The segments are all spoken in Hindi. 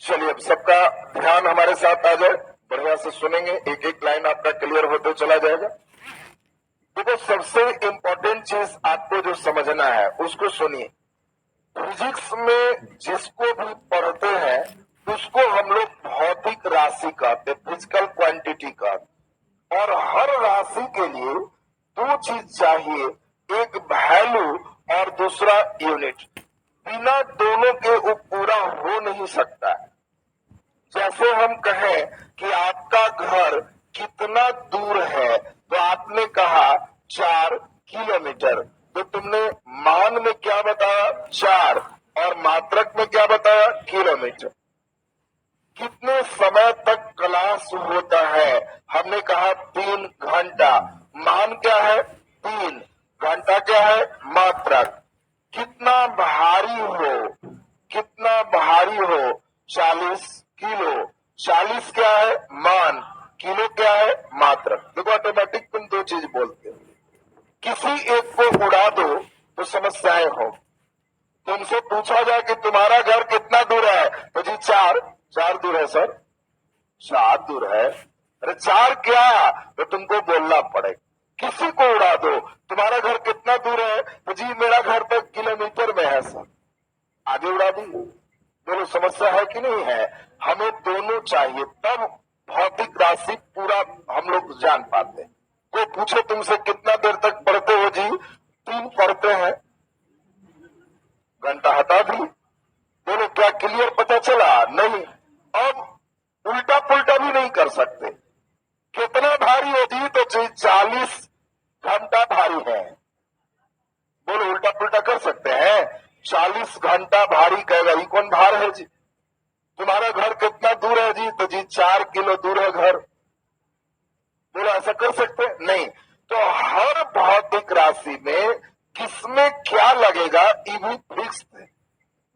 चलिए अब सबका ध्यान हमारे साथ आ जाए, बढ़िया से सुनेंगे, एक एक लाइन आपका क्लियर होते चला जाएगा। देखो सबसे इंपॉर्टेंट चीज आपको जो समझना है उसको सुनिए। फिजिक्स में जिसको भी पढ़ते हैं उसको हम लोग भौतिक राशि कहते, फिजिकल क्वांटिटी कहते। और हर राशि के लिए दो चीज चाहिए, एक वैल्यू और दूसरा यूनिट। बिना दोनों के वो पूरा हो नहीं सकता। जैसे हम कहें कि आपका घर कितना दूर है, तो आपने कहा 4 किलोमीटर, तो तुमने मान में क्या बताया 4 और मात्रक में क्या बताया किलोमीटर। कितने समय तक क्लास होता है, हमने कहा 3 घंटा, मान क्या है 3, घंटा क्या है मात्रक। कितना भारी हो, कितना भारी हो 40 किलो, 40 क्या है मान, किलो क्या है मात्रक। देखो ऑटोमेटिक तुम दो चीज बोलते हो, किसी एक को उड़ा दो तो समस्याएं हो। तुमसे पूछा जाए कि तुम्हारा घर कितना दूर है, तो जी 4 दूर है सर, 4 दूर है। अरे 4 क्या, तो तुमको बोलना पड़ेगा। किसी को उड़ा दो, तुम्हारा घर कितना दूर है, तो जी मेरा घर तो किलोमीटर में है सर, आगे उड़ा दी। दोनों समस्या है कि नहीं है। हमें दोनों चाहिए, तब भौतिक राशि पूरा हम लोग जान पाते। कोई पूछे तुमसे कितना देर तक पढ़ते हो, जी 3 पढ़ते हैं, घंटा हटा दी। बोलो क्या क्लियर पता चला? नहीं। अब उल्टा पुल्टा भी नहीं कर सकते। कितना भारी हो जी, तो 40 घंटा भारी है। बोलो उल्टा पुल्टा कर सकते हैं? 40 घंटा भारी कहेगा, ये कौन भार है जी। तुम्हारा घर कितना दूर है जी, तो जी 4 किलो दूर है घर। बोलो ऐसा कर सकते हैं? नहीं। तो हर भौतिक राशि में किसमें क्या लगेगा ये भी फिक्स है।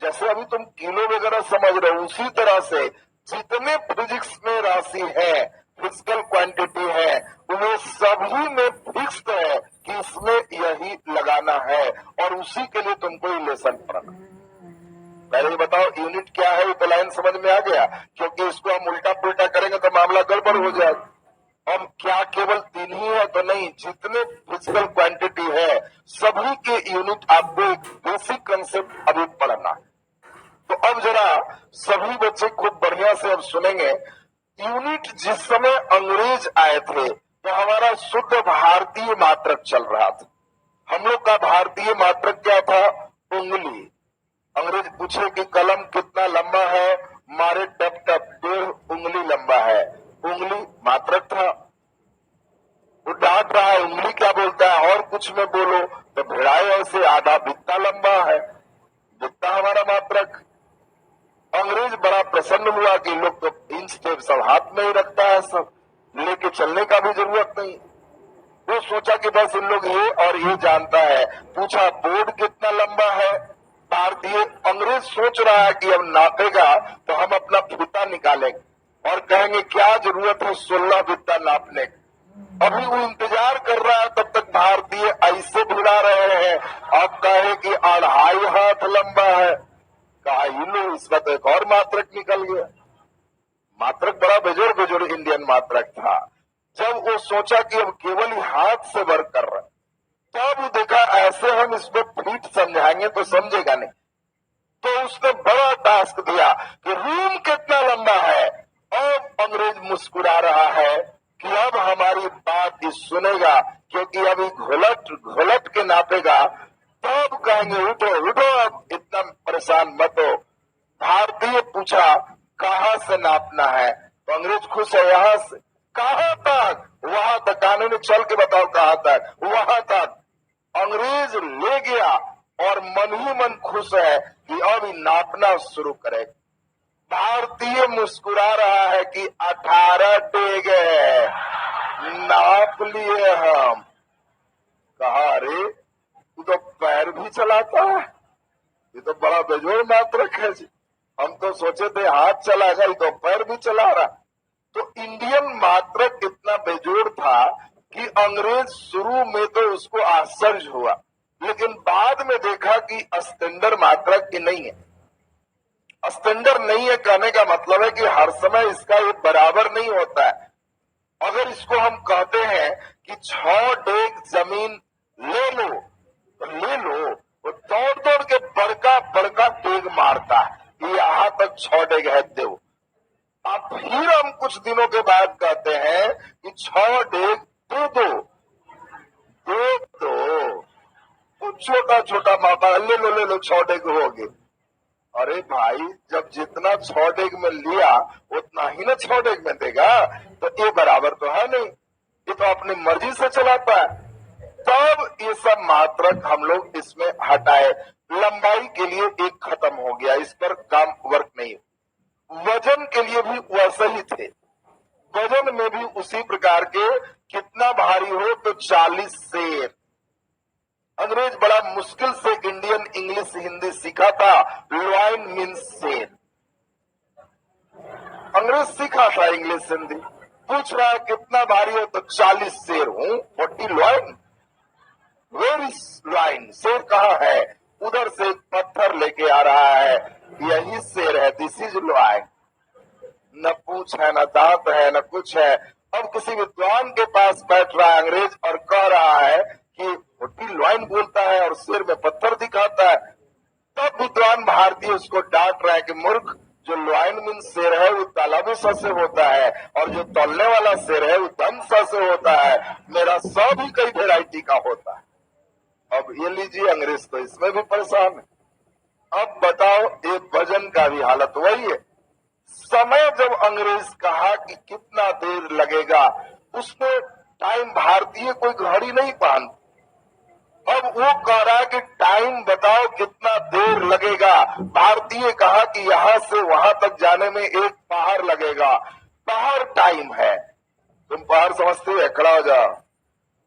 जैसे अभी तुम किलो वगैरह समझ रहे हो, उसी तरह से जितने फिजिक्स में राशि है, फिजिकल क्वांटिटी है, वो सभी में फिक्स है कि इसमें यही लगाना है, और उसी के लिए तुमको ये लेसन पढ़ना। पहले ये बताओ यूनिट क्या है, ये तो लाइन समझ में आ गया, क्योंकि इसको हम उल्टा पुल्टा करेंगे तो मामला गड़बड़ हो जाएगा। हम क्या केवल 3 ही है तो नहीं, जितने फिजिकल क्वांटिटी है सभी के यूनिट आपको एक बेसिक कंसेप्ट अभी पढ़ना है। तो अब जरा सभी बच्चे खूब बढ़िया से अब सुनेंगे। यूनिट जिस समय अंग्रेज आए थे तो हमारा शुद्ध भारतीय मात्रक चल रहा था। हम लोग का भारतीय मात्रक क्या था, उंगली। अंग्रेज पूछे कि कलम कितना लंबा है, मारे टप टप 1.5 उंगली लंबा है, उंगली मात्रक था। वो डांट रहा है, उंगली क्या बोलता है और कुछ में बोलो, तो भिड़ाए ऐसे आधा बित्ता लंबा है, बित्ता हमारा मात्रक। अंग्रेज बड़ा प्रसन्न हुआ कि लोग तो इंच टेप सब हाथ में ही रखता है, सब लेके चलने का भी जरूरत नहीं। वो सोचा कि बस इन लोग ये और ये जानता है। पूछा बोर्ड कितना लंबा है, भारतीय अंग्रेज सोच रहा है कि अब नापेगा तो हम अपना फीता निकालेंगे और कहेंगे क्या जरूरत है 16 बित्ता नापने की। अभी वो इंतजार कर रहा है, तब तक भारतीय ऐसे भिड़ा रहे हैं, अब कहे कि 2.5 हाथ लंबा है। कहा लो, इसका तो एक और मात्रक निकल गया। मात्रक बड़ा बेजोड़ बेजोड़ इंडियन मात्रक था। जब वो सोचा कि अब केवल ही हाथ से वर्क कर रहा है, तब वो देखा ऐसे हम इसको फीट समझाएंगे तो समझेगा नहीं। तो उसने बड़ा टास्क दिया कि रूम कितना लंबा है। अब अंग्रेज मुस्कुरा रहा है कि अब हमारी बात ही सुनेगा, क्योंकि अभी घोलट घोलट के नापेगा, तब कहेंगे उठो उठो, अब इतना परेशान मत हो। भारतीय पूछा कहां से नापना है, तो अंग्रेज खुश है, यहां से। कहां तक? वहां तक। कानूनी चल के बताओ कहां तक? वहां तक। अंग्रेज ले गया और मन ही मन खुश है कि अब नापना शुरू करे। भारतीय मुस्कुरा रहा है कि 18 टेग है, नाप लिए हम। कहा अरे तू तो पैर भी चलाता है, ये तो बड़ा बेजोड़ मात्रक है जी। हम तो सोचे थे हाथ चलाएगा, ये तो पैर भी चला रहा। तो इंडियन मात्रक इतना बेजोड़ था कि अंग्रेज शुरू में तो उसको आश्चर्य हुआ, लेकिन बाद में देखा कि स्टैंडर्ड मात्रक की नहीं है। स्टैंडर्ड नहीं है कहने का मतलब है कि हर समय इसका ये बराबर नहीं होता है। अगर इसको हम कहते हैं कि 6 डेग जमीन ले लो तो ले लो, वो दौड़ दौड़ के बड़का बड़का डेग मारता है, यहां तक 6 डेग है देव। अब फिर हम कुछ दिनों के बाद कहते हैं कि 6 डेग दे दो, दे दो, छोटा छोटा माता ले लो 6 डेग हो गए। अरे भाई, जब जितना 6 डेग में लिया उतना ही ना 6 डेग में देगा, तो ये बराबर तो है नहीं, ये तो अपनी मर्जी से चलाता है। तब ये सब मात्रक हम लोग इसमें हटाए, लंबाई के लिए एक खत्म हो गया, इस पर काम वर्क नहीं। वजन के लिए भी वैसे ही थे, वजन में भी उसी प्रकार के, कितना भारी हो तो 40 सेर। अंग्रेज बड़ा मुश्किल से इंडियन इंग्लिश हिंदी सीखा था, लॉइन मीन्स सेर। अंग्रेज सीखा था इंग्लिश हिंदी, पूछ रहा है कितना भारी हो तो 40 सेर हूं, 40 लॉइन। वेयर इज लॉइन, शेर कहाँ है? उधर से एक पत्थर लेके आ रहा है, यही शेर है, दिस इज लॉइन। न पूछ है, न दांत है, न कुछ है। अब किसी विद्वान के पास बैठ रहा है अंग्रेज और कह रहा है कि 40 लॉइन बोलता है और शेर में पत्थर दिखाता है। तब विद्वान भारतीय उसको डांट रहा है कि मूर्ख, जो लॉइन मीन शेर है वो तालाबी स से होता है, और जो तौलने वाला शेर है वो दम स से होता है, मेरा स भी कई वेराइटी का होता है। अब ये लीजिए, अंग्रेज तो इसमें भी परेशान है। अब बताओ, ये वजन का भी हालत वही है। समय जब अंग्रेज कहा कि कितना देर लगेगा, उसमें टाइम भारतीय कोई घड़ी नहीं पहन। अब वो कह रहा है कि टाइम बताओ कितना देर लगेगा। भारतीय कहा कि यहां से वहां तक जाने में 1 पहाड़ लगेगा। पहाड़ टाइम है, तुम पहाड़ समझते हो? खड़ा हो जाओ,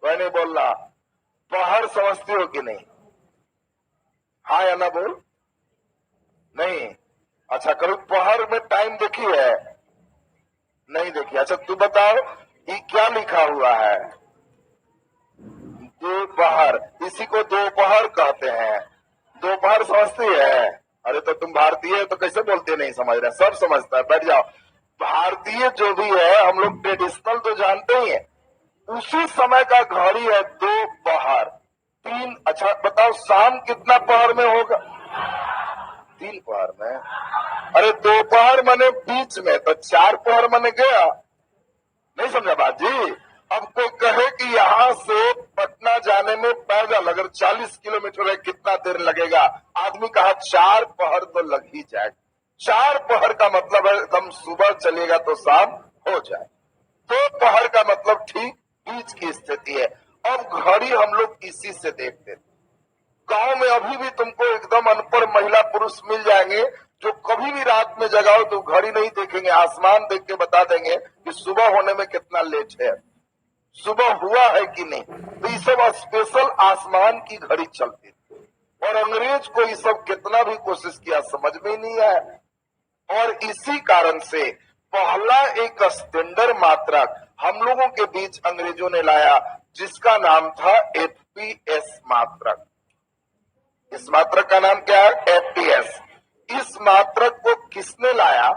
कोई नहीं बोलना। पहाड़ समझते हो कि नहीं? हाँ या ना बोल? नहीं? अच्छा करो, पहाड़ में टाइम देखी है? नहीं देखी। अच्छा तू बताओ, ये क्या लिखा हुआ है? दोपहर, इसी को दोपहर कहते हैं। दोपहर समझती है? अरे तो तुम भारतीय हो तो कैसे बोलते नहीं समझ रहे? सब समझता है, बैठ जाओ। भारतीय जो भी है, हम लोग ट्रेडिशनल तो जानते ही है, उसी समय का घड़ी है दोपहर 3। अच्छा बताओ, शाम कितना पहर में होगा? 3 पहर में। अरे दोपहर मने बीच में, तो 4 पहर मने गया। नहीं समझा बात जी? अब कोई कहे कि यहाँ से पटना जाने में पैदल अगर 40 किलोमीटर है कितना देर लगेगा? आदमी कहा 4 पहर तो लग ही जाए। 4 पहर का मतलब है एकदम सुबह चलेगा तो शाम हो जाए। 2 पहर का मतलब ठीक बीच की स्थिति है। अब घड़ी हम लोग इसी से देखते थे। गांव में अभी भी तुमको एकदम अनपढ़ महिला पुरुष मिल जाएंगे जो कभी भी रात में जगाओ तो घड़ी नहीं देखेंगे, आसमान देख के बता देंगे कि सुबह होने में कितना लेट है, सुबह हुआ है कि नहीं। तो ये सब स्पेशल आसमान की घड़ी चलती थी, और अंग्रेज को ये सब कितना भी कोशिश किया समझ में ही नहीं आया। और इसी कारण से पहला एक स्टैंडर्ड मात्रक हम लोगों के बीच अंग्रेजों ने लाया, जिसका नाम था FPS मात्रक। इस मात्रक का नाम क्या है? FPS। इस मात्रक को किसने लाया?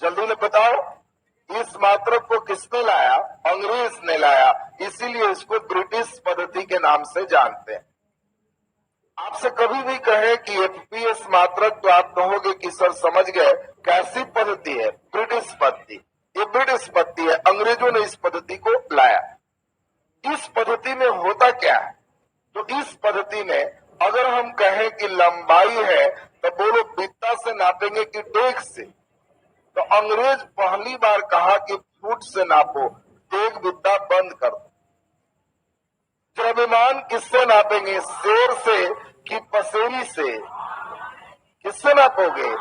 जल्दी में बताओ, इस मात्रक को किसने लाया? अंग्रेज ने लाया। इसीलिए इसको ब्रिटिश पद्धति के नाम से जानते हैं। आपसे कभी भी कहे कि FPS मात्रक, तो आप कहोगे कि सर समझ गए, कैसी पद्धति है? ब्रिटिश पद्धति। ये ब्रिटिश पद्धति है, अंग्रेजों ने इस पद्धति को लाया। इस पद्धति में होता क्या है? तो इस पद्धति में अगर हम कहें कि लंबाई है, तो बोलो बित्ता से नापेंगे कि डेग से? तो अंग्रेज पहली बार कहा कि फुट से नापो, डेग बित्ता बंद कर दो। द्रव्यमान किससे नापेंगे? शेर से कि पसेरी से? किससे नापोगे?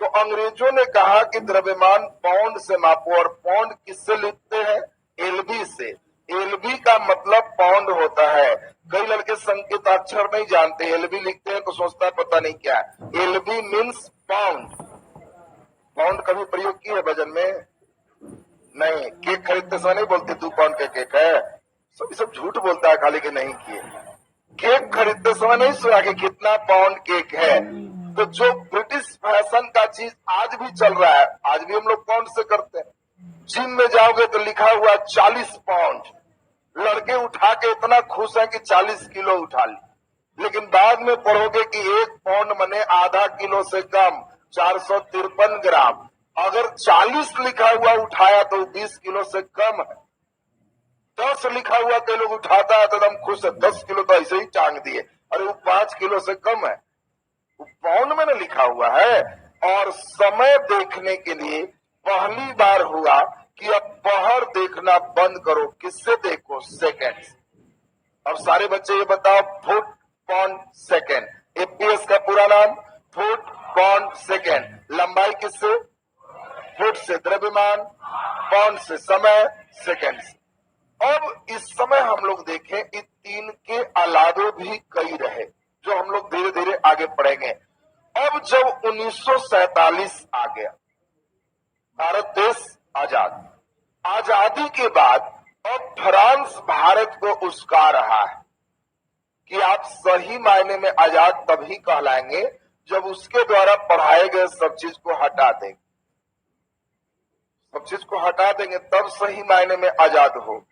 तो अंग्रेजों ने कहा कि द्रव्यमान पाउंड से मापो, और पाउंड किससे लिखते हैं? LB से। LB का मतलब पाउंड होता है। कई लड़के संकेताक्षर नहीं जानते, LB लिखते हैं तो सोचता है पता नहीं क्या है। LB means pound. पाउंड कभी प्रयोग की है वजन में? नहीं। केक खरीदते समय नहीं बोलते 2 पाउंड का केक है, सब झूठ बोलता है खाली कि नहीं किए। केक खरीदते समय नहीं सुना कि कितना पाउंड केक है। तो जो ब्रिटिश फैशन का चीज आज भी चल रहा है, आज भी हम लोग पाउंड से करते हैं। जिम में जाओगे तो लिखा हुआ 40 पाउंड, लड़के उठा के इतना खुश है कि 40 किलो उठा ली, लेकिन बाद में पढ़ोगे कि 1 पाउंड मने आधा किलो से कम, 453 ग्राम। अगर 40 लिखा हुआ उठाया तो 20 किलो से कम है। 10 लिखा हुआ कई लोग उठाता है तो एकदम खुश है, 10 किलो तो ऐसे ही टांग दिए, अरे वो 5 किलो से कम है, वो पाउंड में ना लिखा हुआ है। और समय देखने के लिए पहली बार हुआ कि अब पहर देखना बंद करो, किससे देखो? सेकेंड। अब सारे बच्चे ये बताओ, फुट पाउंड सेकेंड, एपीएस का पूरा नाम फुट पाउंड सेकेंड। लंबाई किससे? फुट से। द्रव्यमान पाउंड से। समय सेकेंड से। अब इस समय हम लोग देखें, इन तीन के अलावे भी कई रहे जो हम लोग धीरे धीरे आगे पढ़ेंगे। अब जब 1947 आ गया, भारत देश आजाद, आजादी के बाद अब फ्रांस भारत को उस्का रहा है कि आप सही मायने में आजाद तभी कहलाएंगे जब उसके द्वारा पढ़ाए गए सब चीज को हटा देंगे, सब चीज को हटा देंगे तब सही मायने में आजाद हो।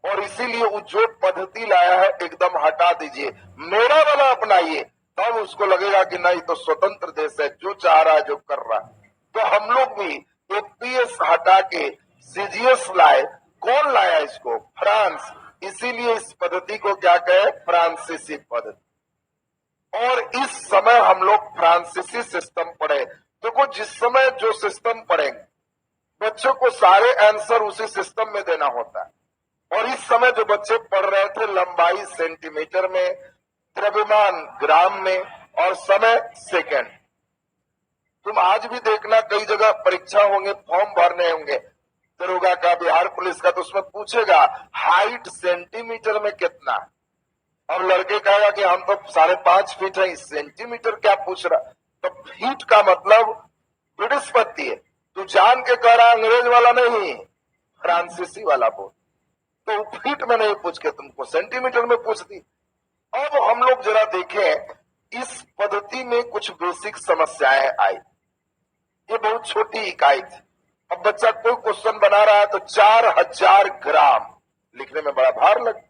और इसीलिए वो जो पद्धति लाया है एकदम हटा दीजिए, मेरा वाला अपनाइए, तब उसको लगेगा कि नहीं तो स्वतंत्र देश है, जो चाह रहा है जो कर रहा है। तो हम लोग भी एपीएस हटा के सीजीएस लाए। कौन लाया इसको? फ्रांस। इसीलिए इस पद्धति को क्या कहे? फ्रांसीसी पद्धति। और इस समय हम लोग फ्रांसीसी सिस्टम पढ़े। देखो, जिस समय जो सिस्टम पढ़ेंगे बच्चों को सारे आंसर उसी सिस्टम में देना होता है। और इस समय जो बच्चे पढ़ रहे थे लंबाई सेंटीमीटर में, द्रव्यमान ग्राम में और समय सेकंड। तुम आज भी देखना कई जगह परीक्षा होंगे, फॉर्म भरने होंगे, दरोगा का, बिहार पुलिस का, तो उसमें पूछेगा हाइट सेंटीमीटर में कितना है। और लड़के कहेगा कि हम तो 5.5 फीट है, सेंटीमीटर क्या पूछ रहा? तो फीट का मतलब ब्रिटिश पद्धति है। तू जान के कह रहा अंग्रेज वाला नहीं, फ्रांसीसी वाला बोल। तो फीट में नहीं पूछ के तुमको सेंटीमीटर में पूछ दी। अब हम लोग जरा देखें, इस पद्धति में कुछ बेसिक समस्याएं आई। ये बहुत छोटी इकाई थी। अब बच्चा कोई क्वेश्चन बना रहा है तो 4000 ग्राम लिखने में बड़ा भार लगे।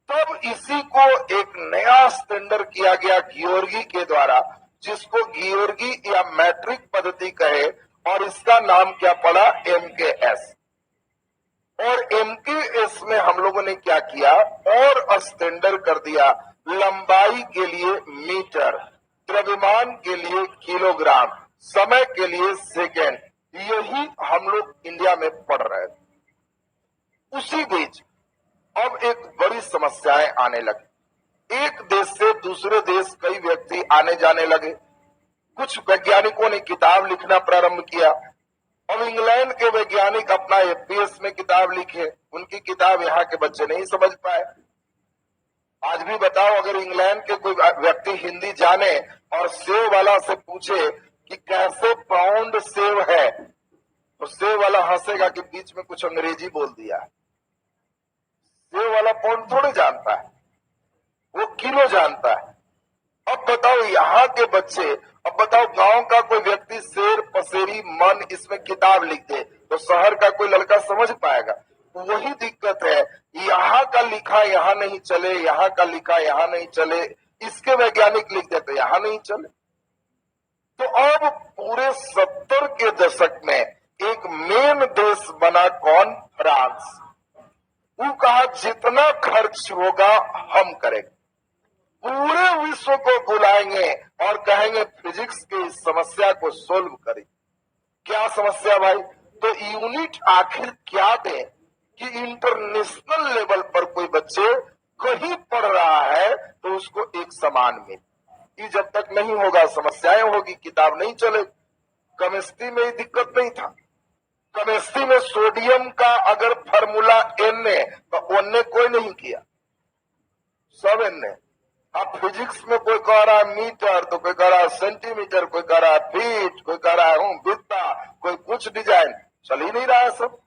तब इसी को एक नया स्टैंडर्ड किया गया गियोर्गी के द्वारा, जिसको गियोर्गी या मैट्रिक पद्धति कहे, और इसका नाम क्या पड़ा? MKS। और MKS में हम लोगों ने क्या किया? और स्टैंडर्ड कर दिया। लंबाई के लिए मीटर, द्रव्यमान के लिए किलोग्राम, समय के लिए सेकेंड। यही हम लोग इंडिया में पढ़ रहे थे। उसी बीच अब एक बड़ी समस्याएं आने लगी। एक देश से दूसरे देश कई व्यक्ति आने जाने लगे। कुछ वैज्ञानिकों ने किताब लिखना प्रारंभ किया। अब इंग्लैंड के वैज्ञानिक अपना एपीएस में किताब लिखे, उनकी किताब यहाँ के बच्चे नहीं समझ पाए। आज भी बताओ, अगर इंग्लैंड के कोई व्यक्ति हिंदी जाने और सेव वाला से पूछे कि कैसे पाउंड सेव है, तो सेव वाला हंसेगा कि बीच में कुछ अंग्रेजी बोल दिया। सेव वाला पाउंड थोड़े जानता है, वो किलो जानता है। अब बताओ यहाँ के बच्चे, अब बताओ गांव का कोई व्यक्ति शेर, पसेरी, मन इसमें किताब लिख दे तो शहर का कोई लड़का समझ पाएगा? वही दिक्कत है, यहाँ का लिखा यहाँ नहीं चले, यहाँ का लिखा यहाँ नहीं चले, इसके वैज्ञानिक लिख दे तो यहाँ नहीं चले। तो अब पूरे 70 के दशक में एक मेन देश बना कौन? फ्रांस। वो कहा जितना खर्च होगा हम करेंगे, पूरे विश्व को बुलाएंगे और कहेंगे फिजिक्स की इस समस्या को सोल्व करें। क्या समस्या भाई? तो यूनिट आखिर क्या दें कि इंटरनेशनल लेवल पर कोई बच्चे कहीं पढ़ रहा है तो उसको एक समान मिले। ये जब तक नहीं होगा समस्याएं होगी, किताब नहीं चले। केमिस्ट्री में दिक्कत नहीं था। केमिस्ट्री में सोडियम का अगर फार्मूला N है तो N कोई नहीं किया, सब N है। अब फिजिक्स में कोई कह रहा है मीटर, तो कोई कह रहा है सेंटीमीटर, कोई कह रहा है फीट, कोई कह रहा है बित्ता, कोई कुछ डिजाइन, चल ही नहीं रहा है सब।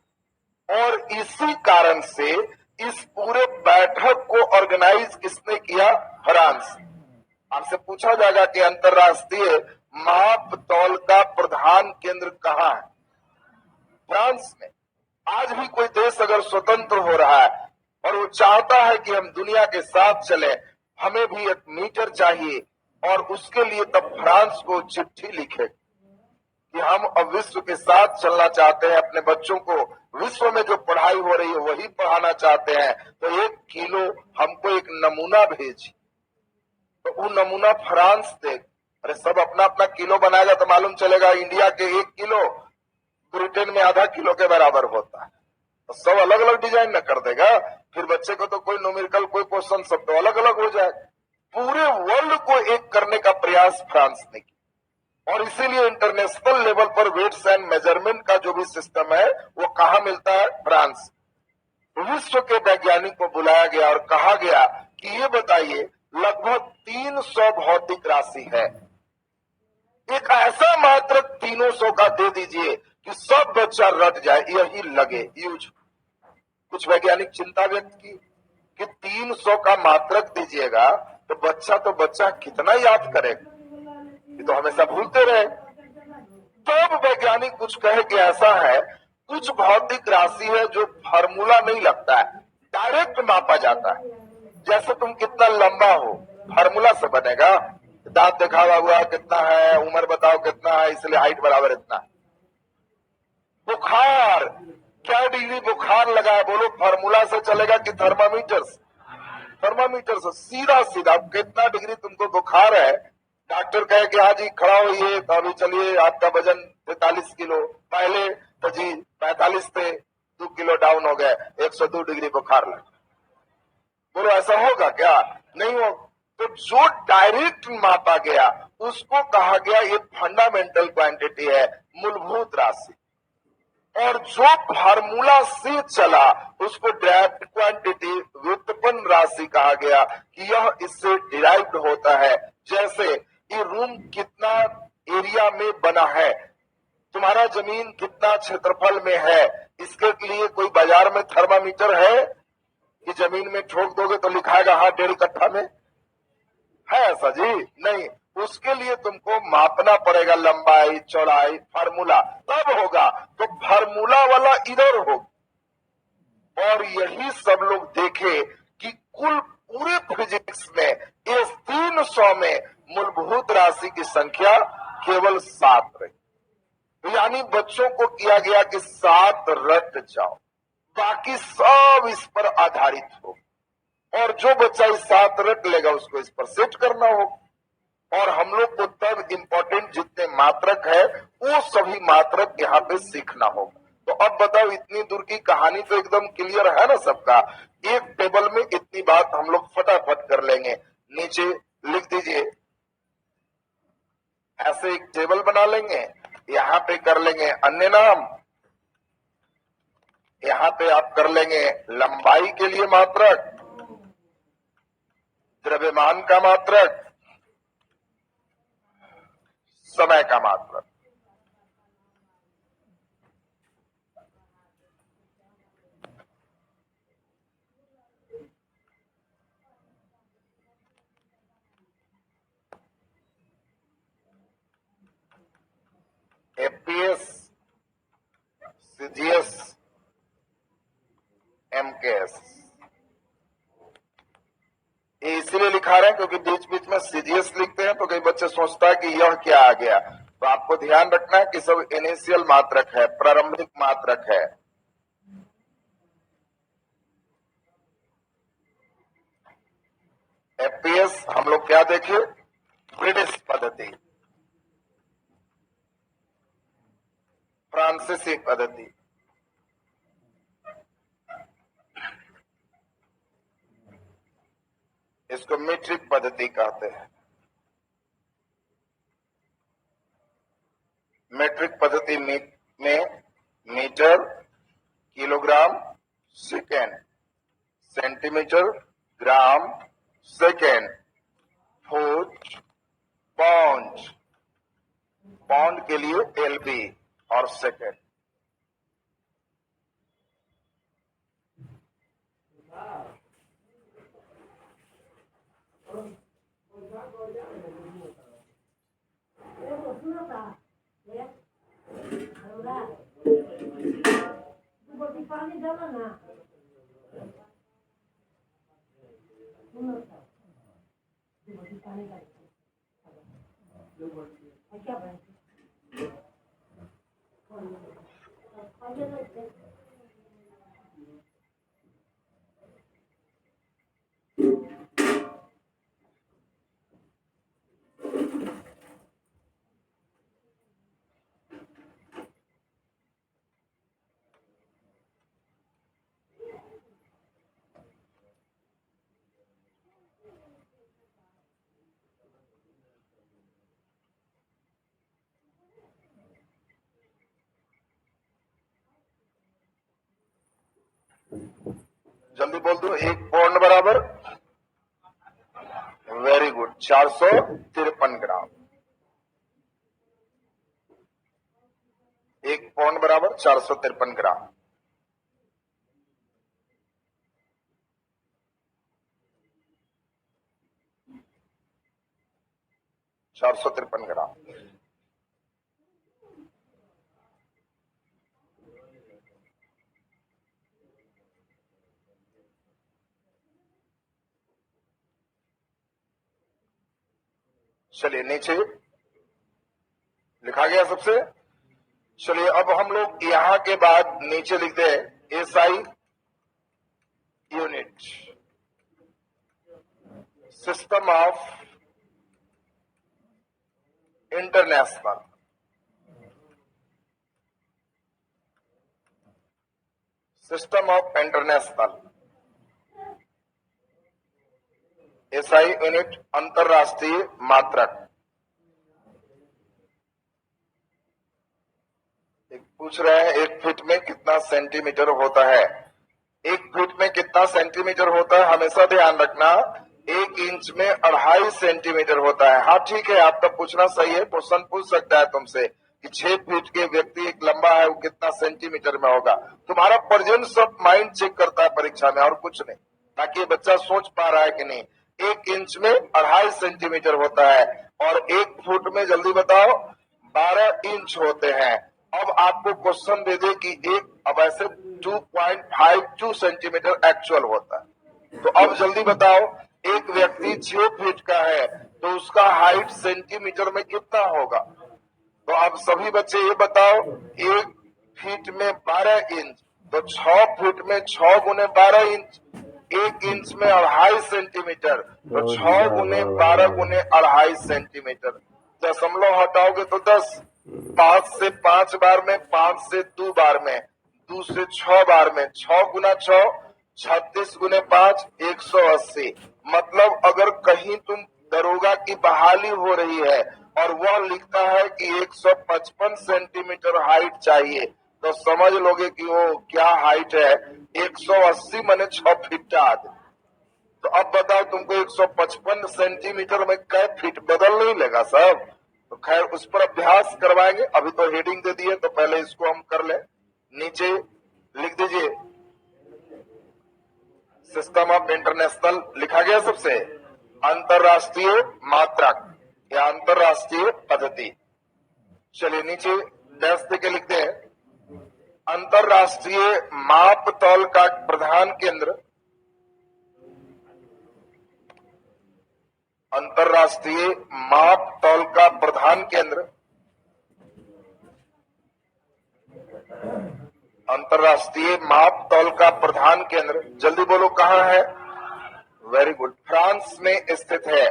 और इसी कारण से इस पूरे बैठक को ऑर्गेनाइज किसने किया? फ्रांस। आपसे पूछा जाएगा कि अंतरराष्ट्रीय माप तौल का प्रधान केंद्र कहाँ है? फ्रांस में। आज भी कोई देश अगर स्वतंत्र हो रहा है और वो चाहता है कि हम दुनिया के साथ चले, हमें भी एक मीटर चाहिए, और उसके लिए तब फ्रांस को चिट्ठी लिखे कि हम अब विश्व के साथ चलना चाहते हैं, अपने बच्चों को विश्व में जो पढ़ाई हो रही है वही पढ़ाना चाहते हैं, तो 1 किलो हमको एक नमूना भेज। तो वो नमूना फ्रांस दे। अरे सब अपना अपना किलो बनाएगा तो मालूम चलेगा इंडिया के 1 किलो ब्रिटेन में आधा किलो के बराबर होता है। तो सब अलग अलग डिजाइन न कर देगा, फिर बच्चे को तो कोई न्यूमेरिकल कोई क्वेश्चन सब तो अलग अलग हो जाए। पूरे वर्ल्ड को एक करने का प्रयास फ्रांस ने किया, और इसीलिए इंटरनेशनल लेवल पर वेट्स एंड मेजरमेंट का जो भी सिस्टम है वो कहाँ मिलता है? फ्रांस। विश्व के वैज्ञानिक को बुलाया गया और कहा गया कि ये बताइए, लगभग 300 भौतिक राशि है, एक ऐसा मात्रक 300 का दे दीजिए कि सब बच्चा रट जाए, यही लगे यूज। कुछ वैज्ञानिक चिंता व्यक्त की कि 300 का मात्रक दीजिएगा तो बच्चा कितना याद करेगा, ये तो हमेशा भूलते रहे। तब वैज्ञानिक कुछ कहे कि ऐसा है, कुछ भौतिक राशि है जो फार्मूला नहीं लगता है, डायरेक्ट मापा जाता है। जैसे तुम कितना लंबा हो, फार्मूला से बनेगा, दांत दिखावा हुआ कितना है, उम्र बताओ कितना है, इसलिए हाइट बराबर इतना है। बुखार, क्या डिग्री बुखार लगा है बोलो, फार्मूला से चलेगा कि थर्मामीटर से? थर्मामीटर से सीधा सीधा कितना डिग्री तुमको बुखार है, डॉक्टर कहे कि हाँ जी खड़ा होइए, तो अभी चलिए आपका वजन 43 किलो, पहले तो जी 45 थे, 2 किलो डाउन हो गए, 102 डिग्री बुखार लगा। बोलो ऐसा होगा क्या? नहीं हो। तो जो डायरेक्ट मापा गया उसको कहा गया ये फंडामेंटल क्वांटिटी है, मूलभूत राशि। और जो फार्मूला से चला उसको डायरेक्ट क्वांटिटी, व्युत्पन्न राशि कहा गया कि यह इससे डिराइव्ड होता है। जैसे ये रूम कितना एरिया में बना है, तुम्हारा जमीन कितना क्षेत्रफल में है, इसके लिए कोई बाजार में थर्मामीटर है कि जमीन में ठोक दोगे तो लिखाएगा हाँ 1.5 कट्ठा में है? ऐसा जी नहीं। उसके लिए तुमको मापना पड़ेगा लंबाई चौड़ाई, फार्मूला, तब होगा। तो फार्मूला वाला इधर हो, और यही सब लोग देखे कि कुल पूरे फिजिक्स में इस 300 में मूलभूत राशि की संख्या केवल 7 रही। यानी बच्चों को किया गया कि 7 रट जाओ, बाकी सब इस पर आधारित हो, और जो बच्चा इस 7 रट लेगा उसको इस पर सेट करना हो। और हम लोग को तब इम्पोर्टेंट जितने मात्रक है वो सभी मात्रक यहाँ पे सीखना होगा। तो अब बताओ, इतनी दूर की कहानी तो एकदम क्लियर है ना सबका? एक टेबल में इतनी बात हम लोग फटाफट कर लेंगे। नीचे लिख दीजिए, ऐसे एक टेबल बना लेंगे, यहाँ पे कर लेंगे अन्य नाम, यहाँ पे आप कर लेंगे लंबाई के लिए मात्रक, द्रव्यमान का मात्रक, समय का मात्रक। एफपीएस, सीजीएस, एमकेएस, ये इसलिए लिखा रहे हैं क्योंकि बीच बीच में सीजीएस लिखते हैं तो कई बच्चे सोचता है कि यह क्या आ गया। तो आपको ध्यान रखना है कि सब इनिशियल मात्रक है, प्रारंभिक मात्रक है। एफपीएस हम लोग क्या देखे? ब्रिटिश पद्धति, फ्रांसीसी पद्धति, इसको मीट्रिक पद्धति कहते हैं। मीट्रिक पद्धति में मीटर, किलोग्राम, सेकेंड, सेंटीमीटर, ग्राम, सेकेंड, फुट, पाउंड, पाउंड के लिए एलबी और सेकेंड। पानी डालो ना पानी क्या जल्दी बोल दो। 1 पौंड बराबर, वेरी गुड, 453 ग्राम। 1 पौंड बराबर 453 ग्राम। चार सौ 53 ग्राम। चलिए नीचे लिखा गया सबसे। चलिए अब हम लोग यहां के बाद नीचे लिखते हैं SI unit, system of international. System of international, SI unit अंतरराष्ट्रीय मात्रक। एक पूछ रहे हैं 1 फीट में कितना सेंटीमीटर होता है। 1 फीट में कितना सेंटीमीटर होता है, हमेशा ध्यान रखना 1 इंच में 2.5 सेंटीमीटर होता है। हाँ ठीक है, आपका पूछना सही है। क्वेश्चन पूछ सकता है तुमसे कि 6 फीट के व्यक्ति एक लंबा है, वो कितना सेंटीमीटर में होगा। तुम्हारा प्रेजेंस ऑफ माइंड चेक करता है परीक्षा में, और कुछ नहीं, ताकि बच्चा सोच पा रहा है कि नहीं। 1 इंच में 2.5 सेंटीमीटर होता है, और 1 फुट में जल्दी बताओ 12 इंच होते हैं। अब आपको क्वेश्चन दे दे कि अब ऐसे 2.52 सेंटीमीटर एक्चुअल होता है, तो अब जल्दी बताओ एक व्यक्ति 6 फीट का है तो उसका हाइट सेंटीमीटर में कितना होगा। तो अब सभी बच्चे ये बताओ, 1 फीट में 12 इंच, तो 6 फीट में 6 गुने 12 इंच, 1 इंच में 2.5 सेंटीमीटर, तो 6 गुने 12 गुने 2.5 सेंटीमीटर। दशमलव हटाओगे तो 10, 5 से 5 बार में, 5 से 2 बार में, 2 से 6 बार में, 6 गुना 6, 36 गुने 5, 180। मतलब अगर कहीं तुम दरोगा की बहाली हो रही है और वह लिखता है कि 155 सेंटीमीटर हाइट चाहिए, तो समझ लोगे कि वो क्या हाइट है। 180 माने 6 फीट आदमी। तो अब बताओ तुमको 155 सेंटीमीटर में कै फीट, बदल नहीं लेगा सब। तो खैर उस पर अभ्यास करवाएंगे। अभी तो हेडिंग दे दी है, तो पहले इसको हम कर ले। नीचे लिख दीजिए सिस्टम ऑफ इंटरनेशनल, लिखा गया सबसे अंतरराष्ट्रीय मात्रक या अंतरराष्ट्रीय पद्धति। चलिए नीचे डैश देके लिखते हैं अंतरराष्ट्रीय माप तौल का प्रधान केंद्र, अंतरराष्ट्रीय माप तौल का प्रधान केंद्र, अंतरराष्ट्रीय माप तौल का प्रधान केंद्र, जल्दी बोलो कहाँ है। वेरी गुड, फ्रांस में स्थित है।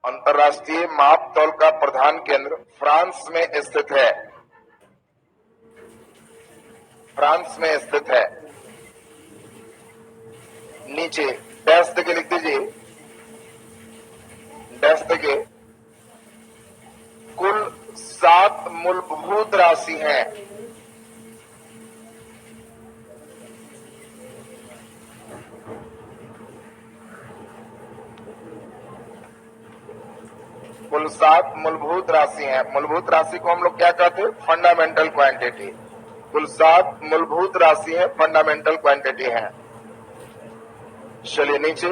अंतरराष्ट्रीय माप तौल का प्रधान केंद्र फ्रांस में स्थित है, फ्रांस में स्थित है। नीचे डैश देके लिख दीजिए, डैश देके कुल 7 मूलभूत राशि हैं। कुल 7 मूलभूत राशि हैं। मूलभूत राशि को हम लोग क्या कहते हैं, फंडामेंटल क्वांटिटी। कुल 7 मूलभूत राशि है, फंडामेंटल क्वांटिटी है। चलिए नीचे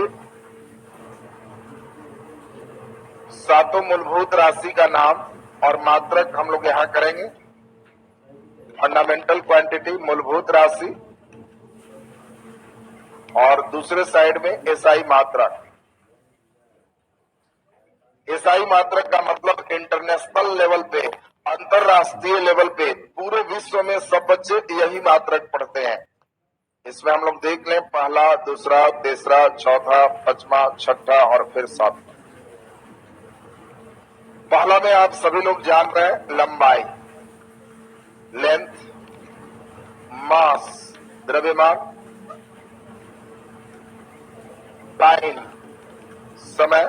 सातों मूलभूत राशि का नाम और मात्रक हम लोग यहाँ करेंगे। फंडामेंटल क्वांटिटी मूलभूत राशि और दूसरे साइड में एसआई मात्रक। एसआई मात्रक का मतलब इंटरनेशनल लेवल पे, अंतरराष्ट्रीय लेवल पे पूरे विश्व में सब बच्चे यही मात्रक पढ़ते हैं। इसमें हम लोग देख लें पहला, दूसरा, तीसरा, चौथा, पांचवा, छठा और फिर सातवां। पहला में आप सभी लोग जान रहे हैं लंबाई, लेंथ, मास द्रव्यमान, टाइम समय।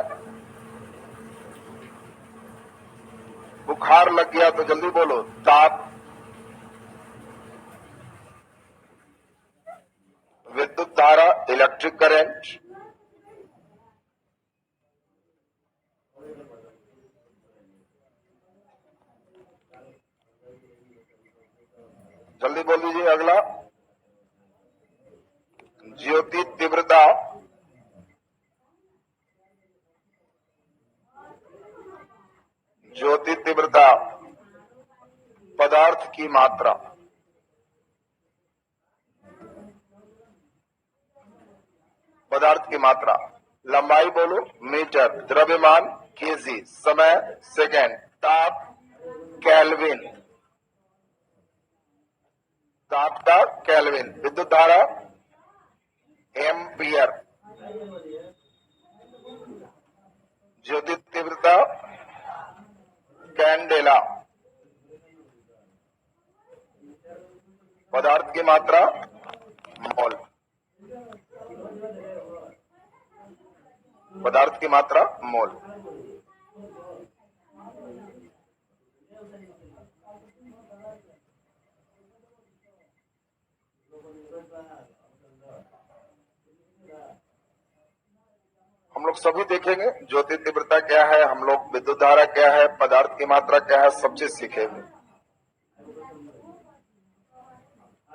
बुखार लग गया तो जल्दी बोलो, ताप, विद्युत धारा इलेक्ट्रिक करंट, जल्दी बोल दीजिए। अगला ज्योति तीव्रता, ज्योति तीव्रता पदार्थ की मात्रा, पदार्थ की मात्रा। लंबाई बोलो मीटर, द्रव्यमान केजी, समय सेकेंड, ताप केल्विन, ताप का केल्विन, विद्युत धारा एम्पियर, ज्योति तीव्रता कैंडेला, पदार्थ की मात्रा मोल, पदार्थ की मात्रा मोल। हम लोग सभी देखेंगे ज्योति तीव्रता क्या है, हम लोग विद्युत धारा क्या है, पदार्थ की मात्रा क्या है, सब चीज सीखेंगे।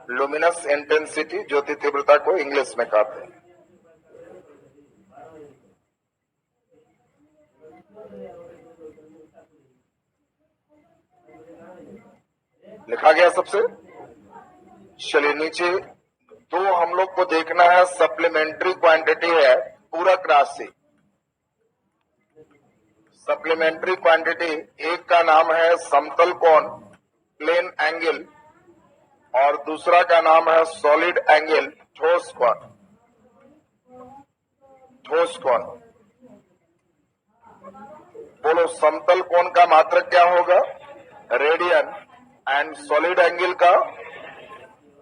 लुमिनस इंटेंसिटी ज्योति तीव्रता को इंग्लिश में कहते हैं। लिखा गया सबसे। चलिए नीचे दो हम लोग को देखना है, सप्लीमेंट्री क्वांटिटी है पूरक राशि। सप्लीमेंट्री क्वांटिटी, एक का नाम है समतल कोण प्लेन एंगल और दूसरा का नाम है सॉलिड एंगल ठोस कोण। ठोस कोण बोलो, समतल कोण का मात्रक क्या होगा? रेडियन एंड सॉलिड एंगल का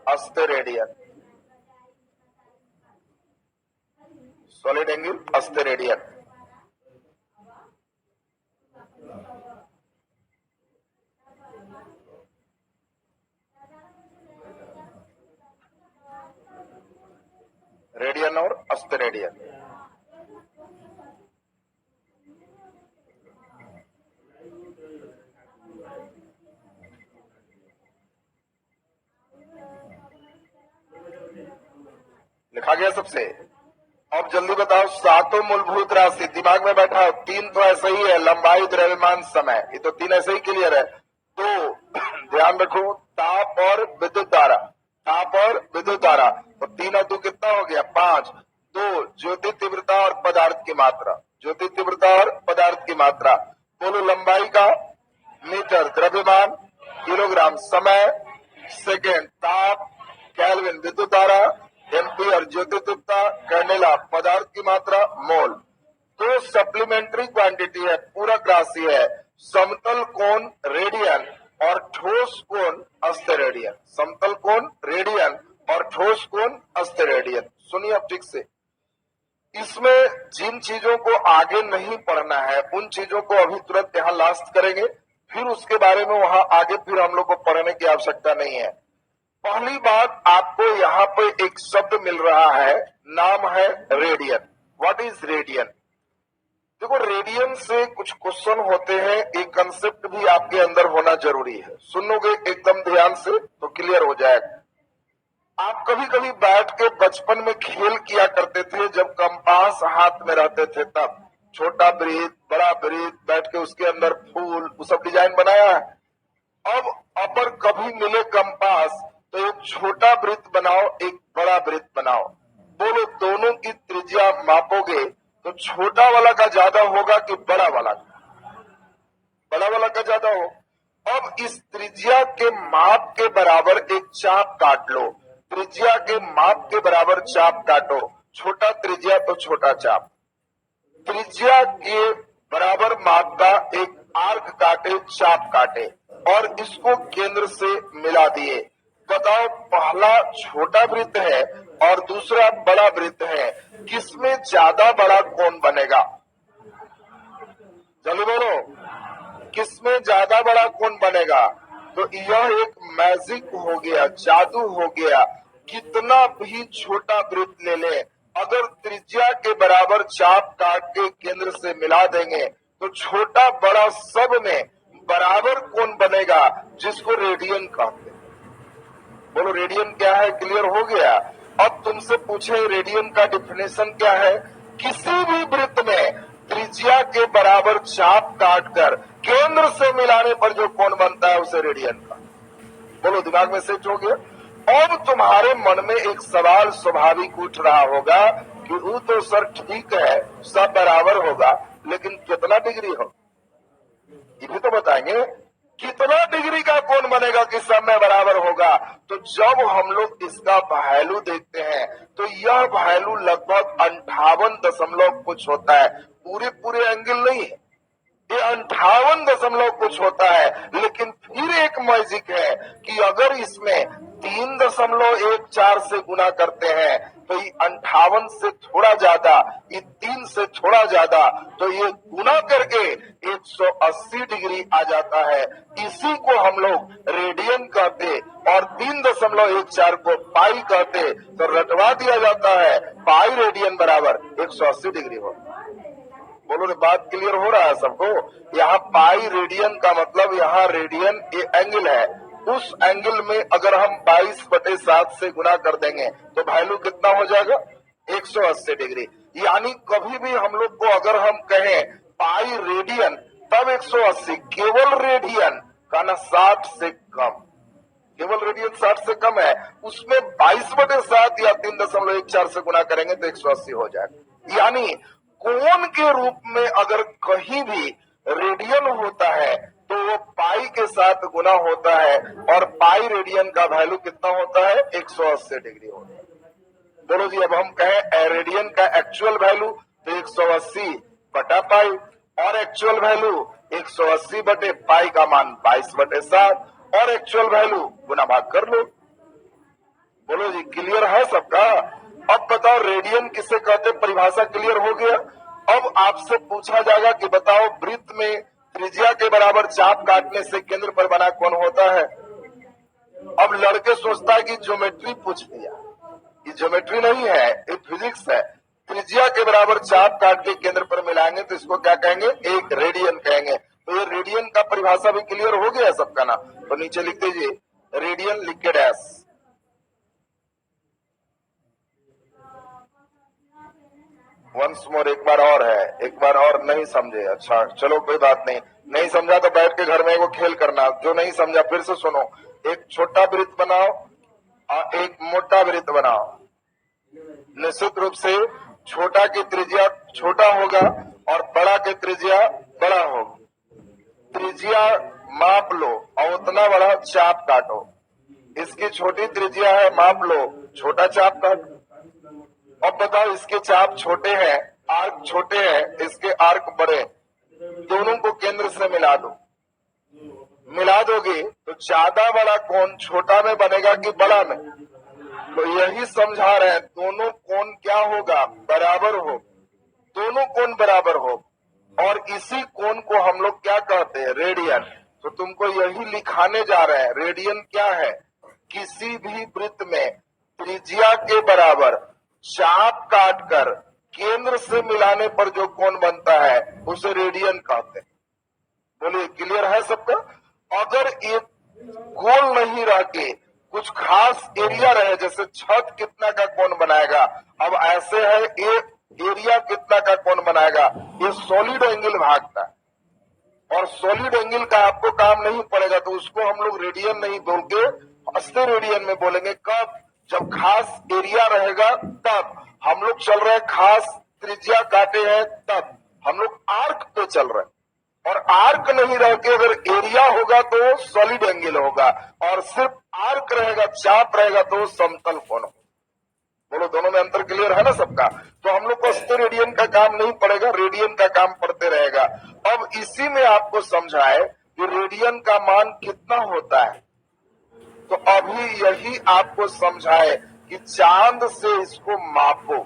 steradian. Solid angle steradian. Radian और अस्टेरेडियन। लिखा गया सबसे। अब जल्दी बताओ, सातों मूलभूत राशि दिमाग में बैठा, तीन तो ऐसे ही है, लंबाई, द्रव्यमान, समय, ये तो तीन ऐसे ही क्लियर है। तो ध्यान रखो, ताप और विद्युत धारा, ताप और विद्युत धारा, तो तीन और दो कितना हो गया? 5। दो ज्योति तीव्रता और पदार्थ की मात्रा, ज्योति तीव्रता और पदार्थ की मात्रा। बोलो लंबाई का मीटर, द्रव्यमान किलोग्राम, समय सेकेंड, ताप केल्विन, विद्युत धारा एम्पियर, ज्योति तीव्रता कैंडेला, पदार्थ की मात्रा मोल। तो सप्लीमेंट्री क्वांटिटी है, पूरक राशि है, समतल कोण रेडियन और ठोस कोण अस्टेरेडियन। समतल कोण रेडियन और ठोस कोण अस्टेरेडियन। सुनिए अब ठीक से, इसमें जिन चीजों को आगे नहीं पढ़ना है उन चीजों को अभी तुरंत यहाँ लास्ट करेंगे, फिर उसके बारे में वहां आगे फिर हम लोग को पढ़ने की आवश्यकता नहीं है। पहली बात, आपको यहाँ पे एक शब्द मिल रहा है, नाम है रेडियन। What is radian? देखो, रेडियन से कुछ क्वेश्चन होते हैं, एक कंसेप्ट भी आपके अंदर होना जरूरी है। सुनोगे एकदम ध्यान से तो क्लियर हो जाएगा। आप कभी कभी बैठ के बचपन में खेल किया करते थे, जब कंपास हाथ में रहते थे तब। छोटा वृत्त, बड़ा वृत्त, बैठ के उसके अंदर फूल, वो सब डिजाइन बनाया है। अब अपर कभी मिले कंपास तो एक छोटा वृत्त बनाओ, एक बड़ा वृत्त बनाओ। बोलो दोनों की त्रिज्या मापोगे तो छोटा वाला का ज्यादा होगा कि बड़ा वाला का? बड़ा वाला का ज्यादा हो। अब इस त्रिज्या के माप के बराबर एक चाप काट लो। त्रिज्या के माप के बराबर चाप काटो। छोटा त्रिज्या तो छोटा चाप। त्रिज्या के बराबर माप का एक आर्क काटे, चाप काटे और इसको केंद्र से मिला दिए। बताओ पहला छोटा वृत्त है और दूसरा बड़ा वृत्त है, किसमें ज्यादा बड़ा कोण बनेगा? जल्दी बोलो, किसमें ज्यादा बड़ा कोण बनेगा? तो यह एक मैजिक हो गया, जादू हो गया। कितना भी छोटा वृत्त ले ले, अगर त्रिज्या के बराबर चाप काट के केंद्र से मिला देंगे तो छोटा बड़ा सब में बराबर कोण बनेगा, जिसको रेडियन कहते हैं। बोलो रेडियन क्या है? क्लियर हो गया। अब तुमसे पूछे रेडियन का डिफिनेशन क्या है? किसी भी वृत्त में त्रिज्या के बराबर चाप काटकर केंद्र से मिलाने पर जो कोण बनता है उसे रेडियन का। बोलो दिमाग में सेट हो गया। अब तुम्हारे मन में एक सवाल स्वाभाविक उठ रहा होगा कि वो तो सर ठीक है, सब बराबर होगा, लेकिन कितना डिग्री हो? ये भी तो बताएंगे। कितना डिग्री का कोण बनेगा कि सब में बराबर होगा? तो जब हम लोग इसका वैल्यू देखते हैं तो यह वैल्यू लगभग 58 कुछ होता है। पूरे एंगल नहीं है, ये 58 कुछ होता है। लेकिन फिर एक मैजिक है कि अगर इसमें 3.14 से गुना करते हैं तो ये 58 से थोड़ा ज्यादा, ये 3 से थोड़ा ज्यादा, तो ये गुना करके 180 डिग्री आ जाता है। इसी को हम लोग रेडियन कहते और 3.14 को पाई कहते, तो रटवा दिया जाता है पाई रेडियन बराबर 180 डिग्री हो। बोलो रे, बात क्लियर हो रहा है सबको? यहाँ पाई रेडियन का मतलब यहाँ रेडियन ये एंगल है, उस एंगल में अगर हम 22/7 से गुना कर देंगे तो वैल्यू कितना हो जाएगा? 180 डिग्री। यानी कभी भी हम लोग को अगर हम कहें पाई रेडियन तब 180, केवल रेडियन का ना 60 से कम, केवल रेडियन 60 से कम है, उसमें 22/7 या 3.14 से गुना करेंगे तो 180 हो जाएगा। यानी कोण के रूप में अगर कहीं भी रेडियन होता है तो वो पाई के साथ गुना होता है और पाई रेडियन का वैल्यू कितना होता है? 180 डिग्री होता है। बोलो जी, अब हम कहें रेडियन का एक्चुअल वैल्यू तो 180 बटा पाई और एक्चुअल वैल्यू 180 बटे पाई का मान 22/7 और एक्चुअल वैल्यू गुना भाग कर लो। बोलो जी, क्लियर है सबका? अब बताओ रेडियन किसे कहते? परिभाषा क्लियर हो गया। अब आपसे पूछा जाएगा कि बताओ वृत्त में त्रिज्या के बराबर चाप काटने से केंद्र पर बना कोण होता है। अब लड़के सोचता है कि ज्योमेट्री पूछ लिया। ये ज्योमेट्री नहीं है, ये फिजिक्स है। त्रिज्या के बराबर चाप काट के केंद्र पर मिलाएंगे तो इसको क्या कहेंगे? एक रेडियन कहेंगे। तो ये रेडियन का परिभाषा भी क्लियर हो गया सबका ना? तो नीचे लिख दीजिए रेडियन, लिख के डैश। वंस मोर, एक बार और है, एक बार और नहीं समझे? अच्छा चलो कोई बात नहीं, नहीं समझा तो बैठ के घर में वो खेल करना। जो नहीं समझा फिर से सुनो। एक छोटा वृत्त बनाओ और एक मोटा वृत्त बनाओ। निश्चित रूप से छोटा की त्रिज्या छोटा होगा और बड़ा की त्रिज्या बड़ा होगा। त्रिज्या माप लो और उतना बड़ा चाप काटो। इसकी छोटी त्रिज्या है, माप लो, छोटा चाप काटो। अब बताओ इसके चाप छोटे हैं, आर्क छोटे हैं, इसके आर्क बड़े, दोनों को केंद्र से मिला दो। मिला दोगे तो ज्यादा बड़ा कोण छोटा में बनेगा कि बड़ा में? तो यही समझा रहे हैं, दोनों कोण क्या होगा? बराबर हो, दोनों कोण बराबर हो। और इसी कोण को हम लोग क्या कहते हैं? रेडियन। तो तुमको यही लिखाने जा रहे हैं। रेडियन क्या है? किसी भी वृत्त में त्रिज्या के बराबर चाप काटकर केंद्र से मिलाने पर जो कोण बनता है उसे रेडियन कहते हैं। बोलिए, क्लियर है सबका? अगर एक गोल नहीं रह के कुछ खास एरिया रहे, जैसे छत कितना का कोण बनाएगा, अब ऐसे है एक एरिया कितना का कौन बनाएगा? ये सॉलिड एंगल भागता है, और सॉलिड एंगल का आपको काम नहीं पड़ेगा, तो उसको हम लोग रेडियन नहीं बोल के अस्ते रेडियन में बोलेंगे। कब? जब खास एरिया रहेगा तब। हम लोग चल रहे हैं खास त्रिज्या काटे हैं तब हम लोग आर्क पे चल रहे हैं, और आर्क नहीं रह के अगर एरिया होगा तो सॉलिड एंगल होगा, और सिर्फ आर्क रहेगा, चाप रहेगा तो समतल कोण होगा। बोलो, दोनों में अंतर क्लियर है ना सबका? तो हम लोग को अस्ते रेडियन का काम नहीं पड़ेगा, रेडियन का काम पड़ते रहेगा। अब इसी में आपको समझाए कि रेडियन का मान कितना होता है, तो अभी यही आपको समझाए कि चांद से इसको मापो,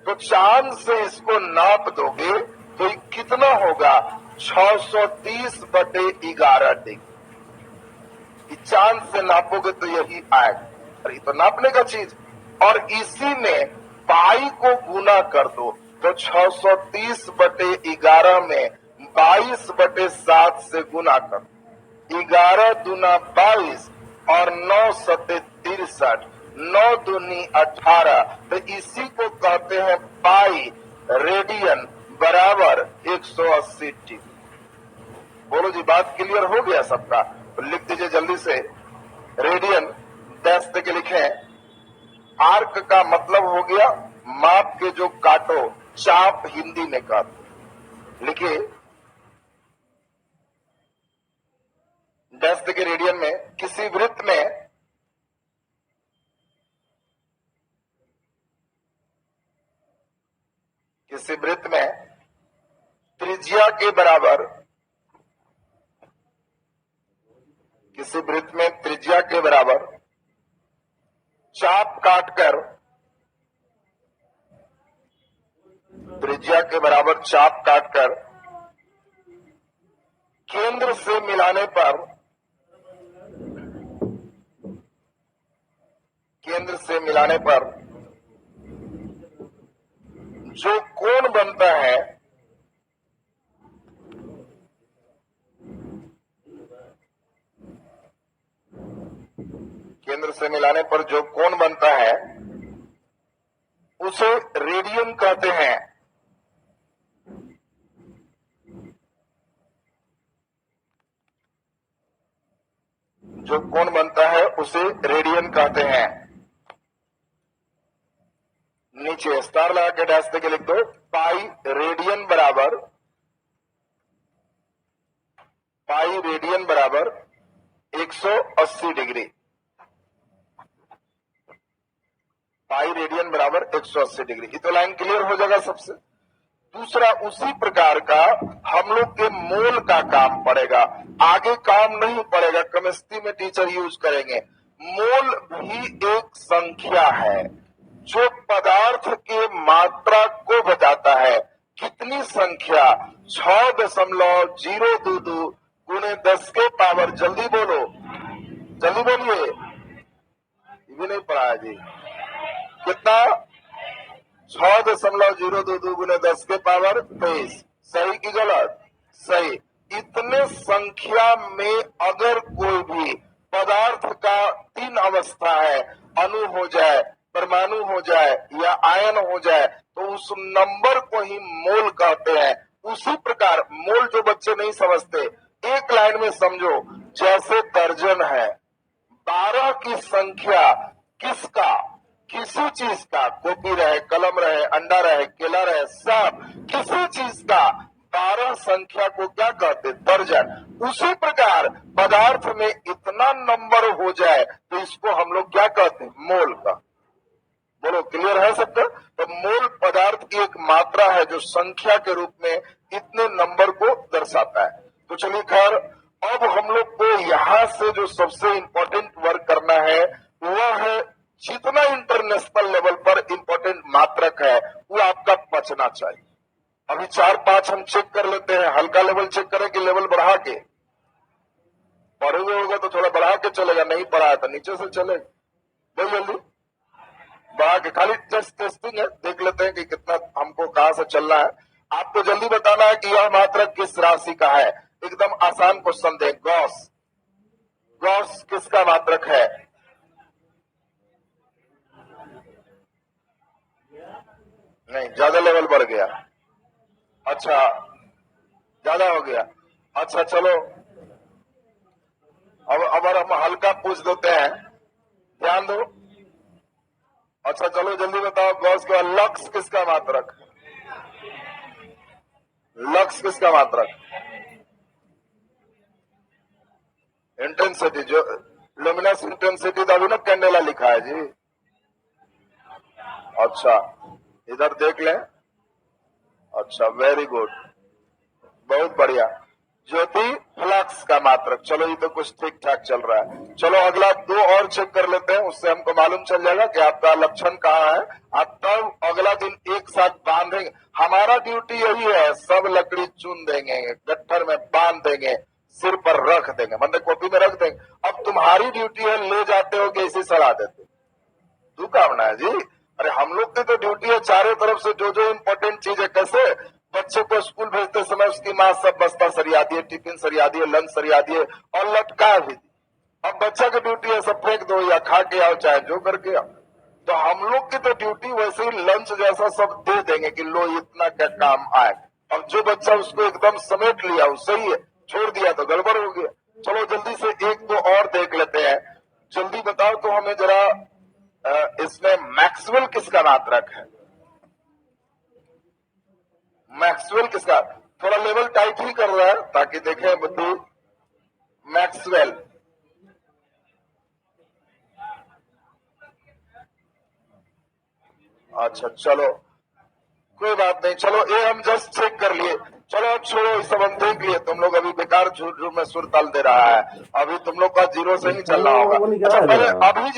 तो चांद से इसको नाप दोगे तो ये कितना होगा? 630/11 डिग्री। चांद से नापोगे तो यही आएगा। अरे तो नापने का चीज, और इसी में पाई को गुना कर दो तो 630/11 में 22/7 से गुना कर दो। 11 दूना 22 और 9 सते 63, 9 दूनी 18। तो इसी को कहते हैं पाई रेडियन बराबर 180 डिग्री। बोलो जी, बात क्लियर हो गया सबका? तो लिख दीजिए जल्दी से, रेडियन डैश के लिखें। आर्क का मतलब हो गया माप के जो काटो, चाप हिंदी में कहते। लिखिए डैश के रेडियन में किसी वृत्त में त्रिज्या के बराबर, किसी वृत्त में त्रिज्या के बराबर चाप काटकर, त्रिज्या के बराबर चाप काटकर केंद्र से मिलाने पर, केंद्र से मिलाने पर जो कोण बनता है, केंद्र से मिलाने पर जो कोण बनता है उसे रेडियन कहते हैं। जो कोण बनता है उसे रेडियन कहते हैं। नीचे स्टार लगा के डैश देके लिख दो, पाई रेडियन बराबर, पाई रेडियन बराबर 180 डिग्री। पाई रेडियन बराबर 180 डिग्री। ये तो लाइन क्लियर हो जाएगा सबसे। दूसरा, उसी प्रकार का हम लोग के मोल का काम पड़ेगा, आगे काम नहीं पड़ेगा, केमिस्ट्री में टीचर यूज करेंगे। मोल भी एक संख्या है जो पदार्थ के मात्रा को बताता है। कितनी संख्या? 6.022 गुने 10 के पावर, जल्दी बोलो, जल्दी बोलिए, ये भी नहीं पढ़ा है जी। कितना? 6.022 गुने 10 के पावर 23। सही की गलत? सही। इतने संख्या में अगर कोई भी पदार्थ का 3 अवस्था है, अणु हो जाए, परमाणु हो जाए या आयन हो जाए, तो उस नंबर को ही मोल कहते हैं। उसी प्रकार मोल जो बच्चे नहीं समझते, एक लाइन में समझो, जैसे दर्जन है, 12 की संख्या किसका? किसी चीज का, कॉपी रहे, कलम रहे, अंडा रहे, केला रहे, सब किसी चीज का 12 संख्या को क्या कहते? दर्जन। उसी प्रकार पदार्थ में इतना नंबर हो जाए तो इसको हम लोग क्या कहते? मोल का। बोलो, क्लियर है सबका? तो मोल पदार्थ की एक मात्रा है जो संख्या के रूप में इतने नंबर को दर्शाता है। तो चलिए खैर, अब हम लोग को यहां से जो सबसे इंपॉर्टेंट वर्क करना है वह है, जितना इंटरनेशनल लेवल पर इंपॉर्टेंट मात्रक है वो आपका बचना चाहिए। अभी 4-5 हम चेक कर लेते हैं। हल्का लेवल चेक करें कि लेवल बढ़ा के? पढ़े हुए होगा तो थोड़ा बढ़ा के चलेगा, नहीं पढ़ा है तो नीचे से चलेगा। बहुत जल्दी बढ़ा के, खाली जस्ट टेस्टिंग है, देख लेते हैं कि कितना हमको कहां से चलना है। आपको जल्दी बताना है कि यह मात्रक किस राशि का है। एकदम आसान क्वेश्चन दे, गॉस, गॉस किसका मात्रक है? नहीं, ज्यादा लेवल बढ़ गया। अच्छा, ज्यादा हो गया। अच्छा चलो, अब हम हल्का पूछ देते हैं, ध्यान दो। अच्छा चलो जल्दी बताओ, गॉस का लक्स किसका मात्रक? लक्स किसका मात्रक? इंटेंसिटी, जो लुमिनस इंटेंसिटी का भी ना कैंडेला लिखा है जी। अच्छा, इधर देख लें। अच्छा, वेरी गुड, बहुत बढ़िया। ज्योति फ्लक्स का मात्रक। चलो ये तो कुछ ठीक ठाक चल रहा है। चलो अगला दो और चेक कर लेते हैं, उससे हमको मालूम चल जाएगा कि आपका लक्षण कहाँ है। आप तब अगला दिन एक साथ बांधेंगे। हमारा ड्यूटी यही है, सब लकड़ी चुन देंगे, गट्ठर में बांध देंगे, सिर पर रख देंगे, मतलब कॉपी में रख देंगे। अब तुम्हारी ड्यूटी है, ले जाते हो कि ऐसे सड़ा देते हो? तू कामना है जी। अरे हम लोग की तो ड्यूटी है चारों तरफ से जो जो इम्पोर्टेंट चीज है, कैसे बच्चे को स्कूल भेजते समय उसकी माँ सब बस्ता सरिया दिए, टिफिन सरिया दिए, लंच सरिया दिए और लटका भी दी। अब बच्चा की ड्यूटी है सब फेंक दो या खा के आओ, चाहे जो करके आओ। तो हम लोग की तो ड्यूटी वैसे ही लंच जैसा सब दे देंगे कि लो इतना क्या काम आए। अब जो बच्चा उसको एकदम समेट लिया वो सही है, छोड़ दिया तो गड़बड़ हो गया। चलो जल्दी से एक दो और देख लेते हैं। जल्दी बताओ तो हमें जरा, इसमें मैक्सवेल किसका मात्रक है? मैक्सवेल किसका? थोड़ा लेवल टाइट ही कर रहा है ताकि देखें बुद्धू। मैक्सवेल, अच्छा चलो कोई बात नहीं, चलो ये हम जस्ट चेक कर लिए। चलो अब छोड़ो, इस सब हम देख लिए। तुम लोग अभी बेकार झूठ झूठ में सुर ताल दे रहा है, अभी तुम लोग का जीरो से ही चलना होगा। अच्छा पहले अभी